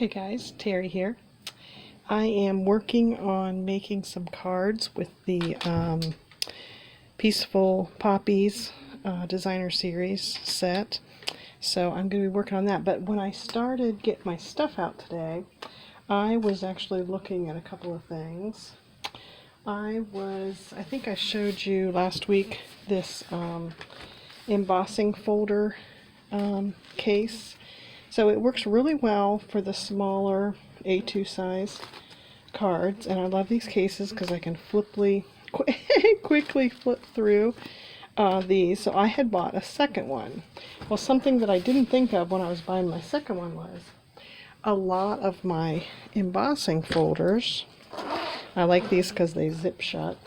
Hey guys, Terry here. I am working on making some cards with the Peaceful Poppies designer series set. So I'm going to be working on that. But when I started getting my stuff out today, I was actually looking at a couple of things. I think I showed you last week this embossing folder case. So it works really well for the smaller A2 size cards, and I love these cases because I can quickly flip through these. So I had bought a second one. Well, something that I didn't think of when I was buying my second one was a lot of my embossing folders. I like these because they zip shut.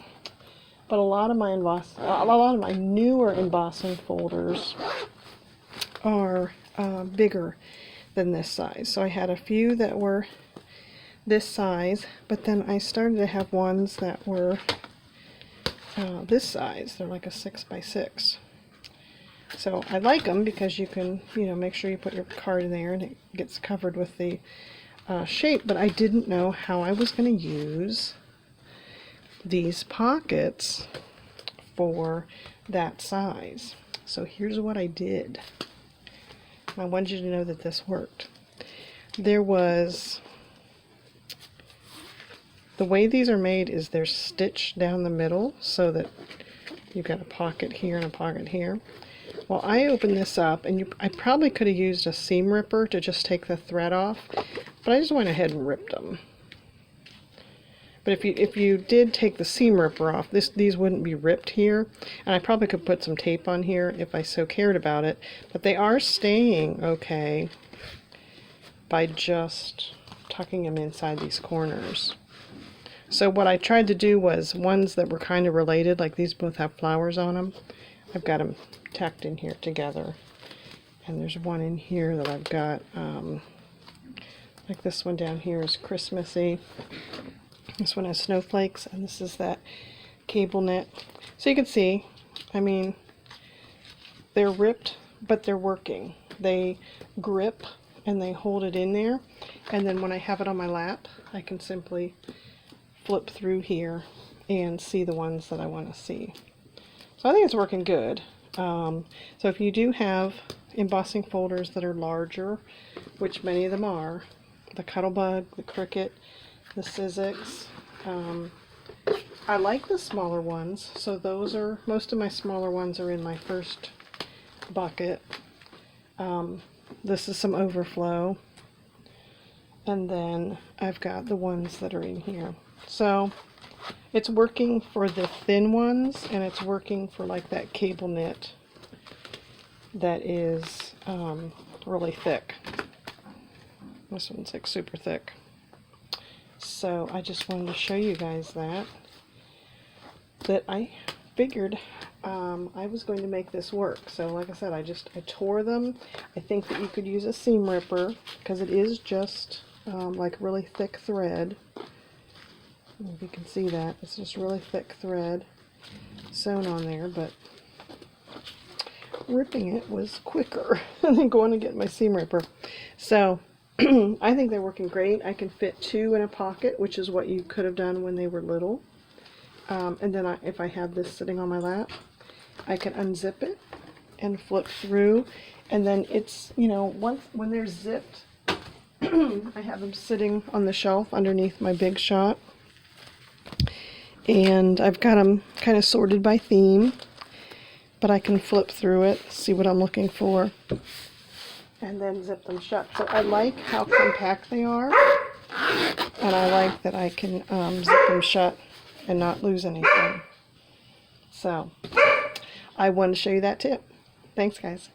But a lot of my newer embossing folders are bigger than this size. So I had a few that were this size, but then I started to have ones that were this size. They're like a 6x6. So I like them because you can, make sure you put your card in there and it gets covered with the shape, but I didn't know how I was going to use these pockets for that size. So here's what I did. I wanted you to know that this worked. The way these are made is they're stitched down the middle so that you've got a pocket here and a pocket here. Well, I opened this up, and I probably could have used a seam ripper to just take the thread off, but I just went ahead and ripped them. But if you did take the seam ripper off, these wouldn't be ripped here, and I probably could put some tape on here if I so cared about it, but they are staying okay by just tucking them inside these corners. So what I tried to do was ones that were kind of related, like these both have flowers on them. I've got them tacked in here together, and there's one in here that I've got, like this one down here is Christmassy. This one has snowflakes, and this is that cable knit. So you can see, I mean, they're ripped, but they're working. They grip and they hold it in there, and then when I have it on my lap, I can simply flip through here and see the ones that I want to see. So I think it's working good. So if you do have embossing folders that are larger, which many of them are, the Cuttlebug, the Cricut, the Sizzix. I like the smaller ones, so most of my smaller ones are in my first bucket. This is some overflow, and then I've got the ones that are in here. So it's working for the thin ones, and it's working for like that cable knit that is really thick. This one's like super thick. So I just wanted to show you guys that I figured I was going to make this work. So like I said, I tore them. I think that you could use a seam ripper because it is just like really thick thread. If you can see that, it's just really thick thread sewn on there, but ripping it was quicker than going to get my seam ripper. So I think they're working great. I can fit two in a pocket, which is what you could have done when they were little. And then if I have this sitting on my lap, I can unzip it and flip through. And then it's, when they're zipped, I have them sitting on the shelf underneath my big shot. And I've got them kind of sorted by theme, but I can flip through it, see what I'm looking for, and then zip them shut. So I like how compact they are, and I like that I can zip them shut and not lose anything. So I wanted to show you that tip. Thanks, guys.